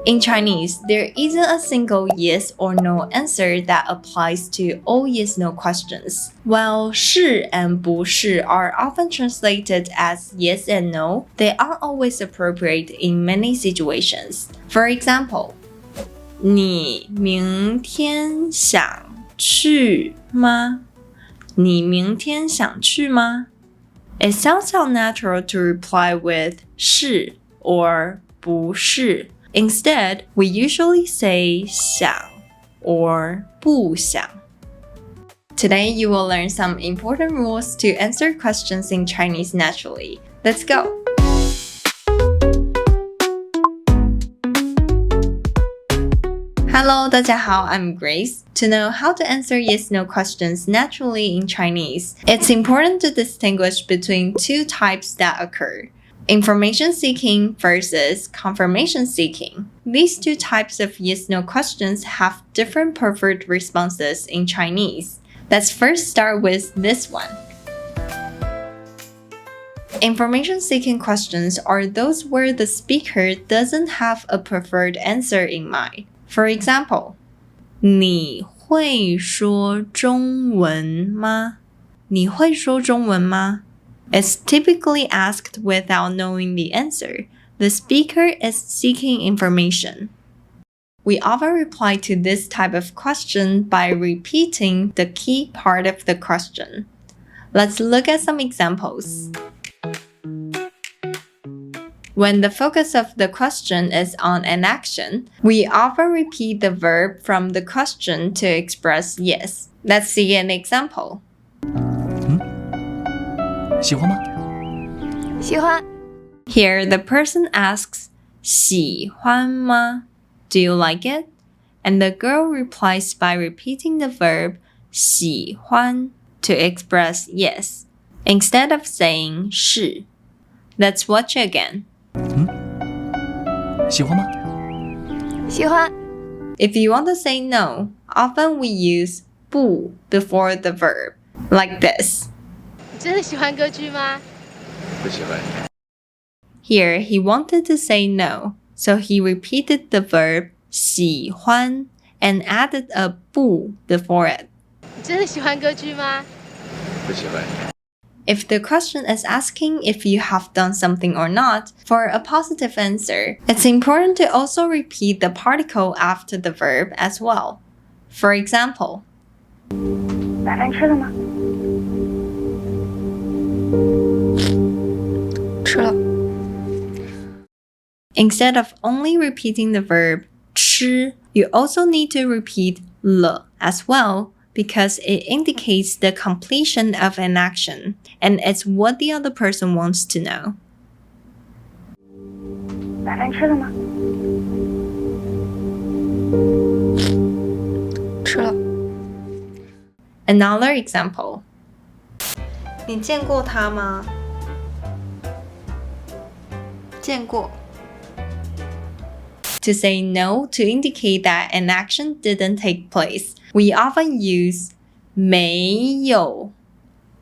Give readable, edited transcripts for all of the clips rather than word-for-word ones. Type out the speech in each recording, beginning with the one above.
In Chinese, there isn't a single yes or no answer that applies to all yes-no questions. While 是 and 不是 are often translated as yes and no, they aren't always appropriate in many situations. For example, 你明天想去吗？你明天想去吗？ It sounds unnatural to reply with 是 or 不是。Instead, we usually say 想 or 不想. Today, you will learn some important rules to answer questions in Chinese naturally. Let's go! Hello, 大家好, I'm Grace. To know how to answer yes-no questions naturally in Chinese, it's important to distinguish between two types that occur. Information seeking versus confirmation seeking. These two types of yes-no questions have different preferred responses in Chinese. Let's first start with this one. Information seeking questions are those where the speaker doesn't have a preferred answer in mind. For example, 你会说中文吗？你会说中文吗？It's typically asked without knowing the answer. The speaker is seeking information. We often reply to this type of question by repeating the key part of the question. Let's look at some examples. When the focus of the question is on an action, we often repeat the verb from the question to express yes. Let's see an example. 喜欢吗？喜欢。 Here, the person asks, 喜欢吗? Do you like it? And the girl replies by repeating the verb 喜欢 to express yes, instead of saying 是. Let's watch again. 喜欢吗？喜欢。 If you want to say no, often we use 不 before the verb, like this. 你真的喜欢歌剧吗？不喜欢。 Here, he wanted to say no, so he repeated the verb 喜欢 and added a 不 before it. 你真的喜欢歌剧吗？不喜欢。 If the question is asking if you have done something or not, for a positive answer, it's important to also repeat the particle after the verb as well. For example, 晚饭吃了吗？吃了。 instead of only repeating the verb 吃, you also need to repeat 了 as well, because it indicates the completion of an action, and it's what the other person wants to know. 晚饭吃了吗？吃了。 Another example. 你见过他吗？见过。To say no to indicate that an action didn't take place, we often use 没有。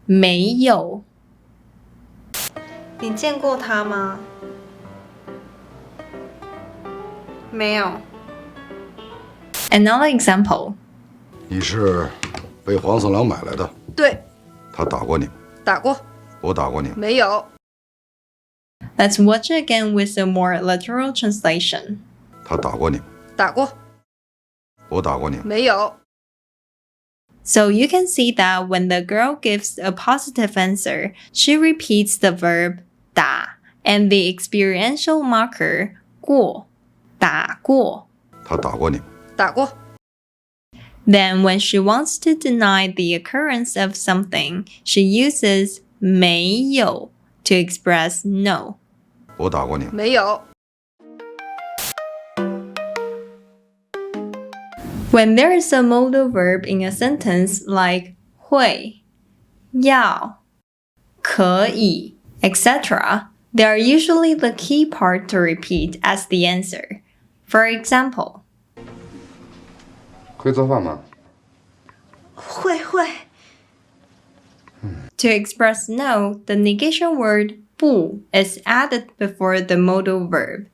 没有。你见过他吗？没有。Another example. 你是被黄四郎买来的？对，他打过你吗？打过。我打过你吗？没有。 Let's watch it again with a more literal translation. 他打过你吗？打过。我打过你吗？没有。 So you can see that when the girl gives a positive answer, she repeats the verb 打 and the experiential marker 过，打过。他打过你吗？打过。 Then when she wants to deny the occurrence of something, she uses 没有 to express no. 我打过你吗？没有。 When there is a modal verb in a sentence like 会、要、可以, etc., they are usually the key part to repeat as the answer. For example, 会做饭吗？会。To express no, the negation word 不 is added before the modal verb.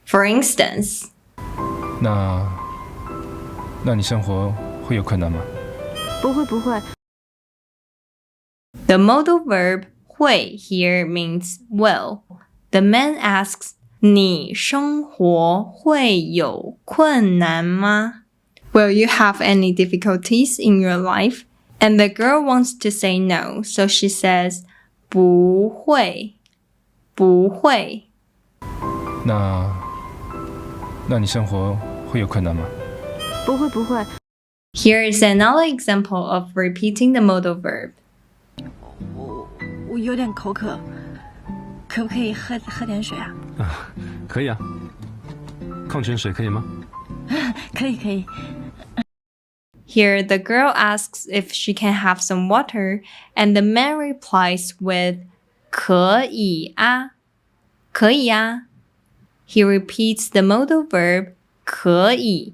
For instance, 那你生活会有困难吗？不会不会。 The modal verb 会 here means will. The man asks, 你生活会有困难吗? Will you have any difficulties in your life? And the girl wants to say no, so she says, 不会，不会。那你生活会有困难吗？不会不会。 Here is another example of repeating the modal verb. 我有点口渴，可不可以喝点水啊？可以啊，矿泉水可以吗？可以可以。 Here, the girl asks if she can have some water, and the man replies with 可以啊，可以啊。He repeats the modal verb 可以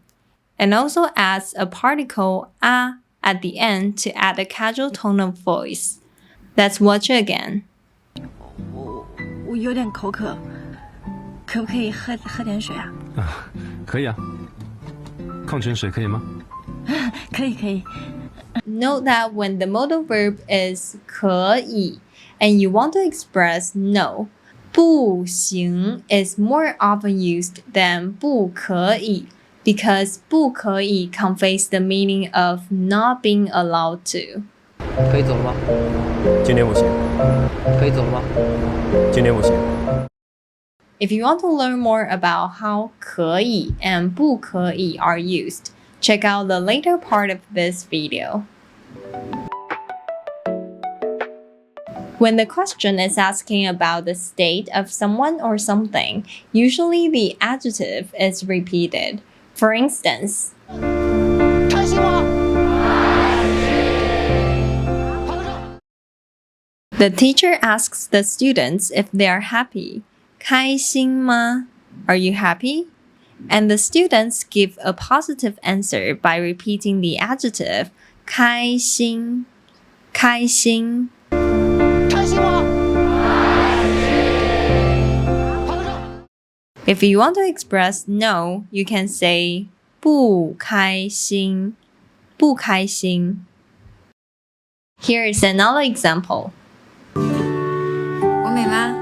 and also adds a particle 啊 at the end to add a casual tone of voice. Let's watch it again. 我有点口渴，可不可以喝点水啊？可以啊，矿泉水可以吗？可以可以。 Note that when the modal verb is 可以 and you want to express no, 不行 is more often used than 不可以 because 不可以 conveys the meaning of not being allowed to. 可以走了吗？今天不行，可以走了吗？今天不行。 If you want to learn more about how 可以 and 不可以 are used, check out the later part of this video. When the question is asking about the state of someone or something, usually the adjective is repeated. For instance, 开心吗？ the teacher asks the students if they are happy. 开心吗? Are you happy? And the students give a positive answer by repeating the adjective 开心,开心.开心吗？ If you want to express no, you can say 不开心,不开心. Here is another example. 我美吗？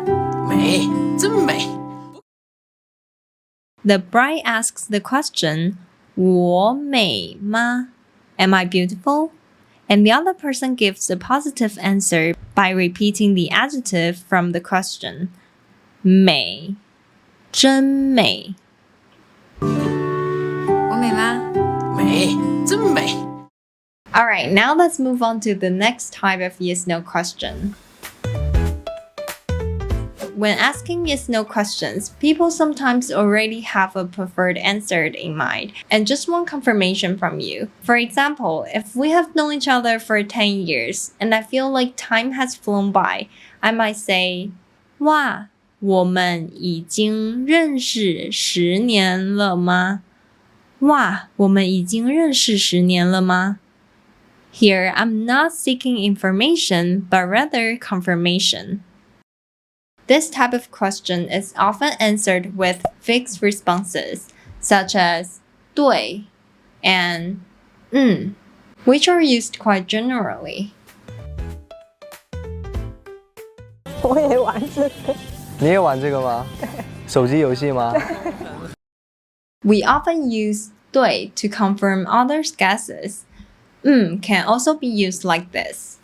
美，真美。 The bride asks the question, 我美吗? Am I beautiful? And the other person gives a positive answer by repeating the adjective from the question. 美,真美.我美吗？美，真美。 Alright, now let's move on to the next type of yes-no question. When asking yes-no questions, people sometimes already have a preferred answer in mind and just want confirmation from you. For example, if we have known each other for 10 years and I feel like time has flown by, I might say, 哇,我们已经认识10年了吗? 哇,我们已经认识10年了吗? Here, I'm not seeking information, but rather confirmation. This type of question is often answered with fixed responses, such as 对 and which are used quite generally. 我也玩这个。你也玩这个吗？手机游戏吗？ We often use 对 to confirm others' guesses. Can also be used like this.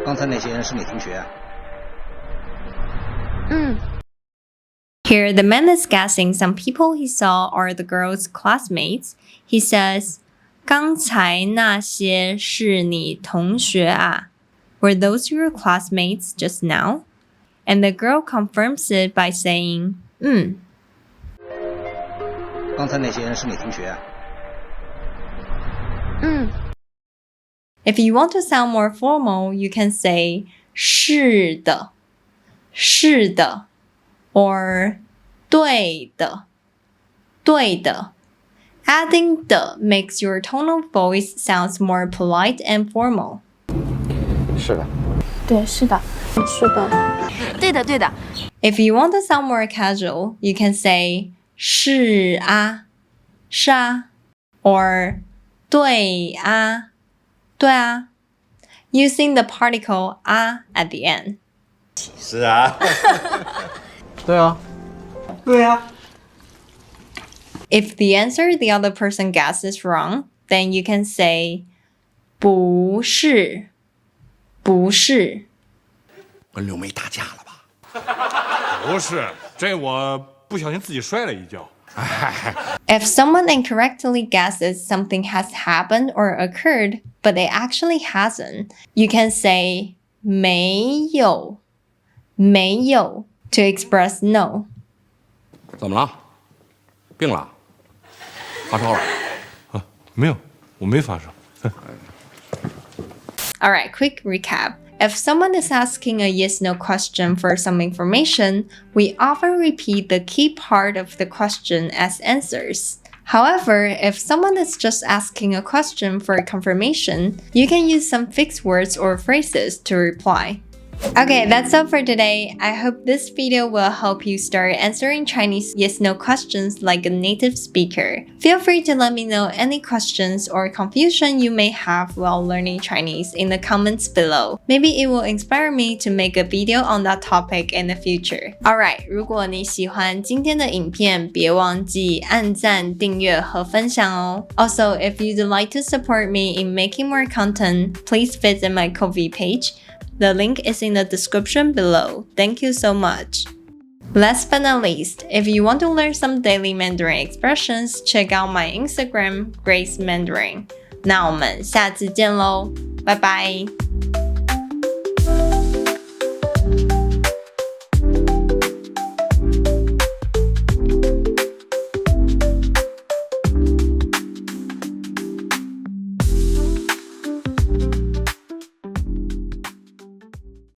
刚才那些人是你同学啊？ Here, the man is guessing some people he saw are the girl's classmates. He says, 刚才那些是你同学啊? Were those your classmates just now? And the girl confirms it by saying, 刚才那些人是你同学啊？ If you want to sound more formal, you can say 是的,是的, or 对的,对的. Adding 的 makes your tone of voice sounds more polite and formal. 是的。对，是的，是的。对的，对的。 If you want to sound more casual, you can say 是啊，是啊 or 对啊，对啊 using the particle 啊 at the end. 是啊，对啊，对呀。 If the answer the other person guesses wrong, then you can say 不是，不是。跟六妹打架了吧？不是，这我不小心自己摔了一跤。 If someone incorrectly guesses something has happened or occurred, but it actually hasn't, you can say 没有，没有 to express no. 怎么了？病了？发烧了？没有，我没发烧。 Alright, quick recap. If someone is asking a yes-no question for some information, we often repeat the key part of the question as answers. However, if someone is just asking a question for confirmation, you can use some fixed words or phrases to reply. Okay, that's all for today. I hope this video will help you start answering Chinese yes-no questions like a native speaker. Feel free to let me know any questions or confusion you may have while learning Chinese in the comments below. Maybe it will inspire me to make a video on that topic in the future. Alright, 如果你喜欢今天的影片，别忘记按赞、订阅和分享哦。Also, if you'd like to support me in making more content, please visit my Ko-fi page. The link is in the description below. Thank you so much. Last but not least, if you want to learn some daily Mandarin expressions, check out my Instagram, Grace Mandarin. 那我们下次见喽，拜拜。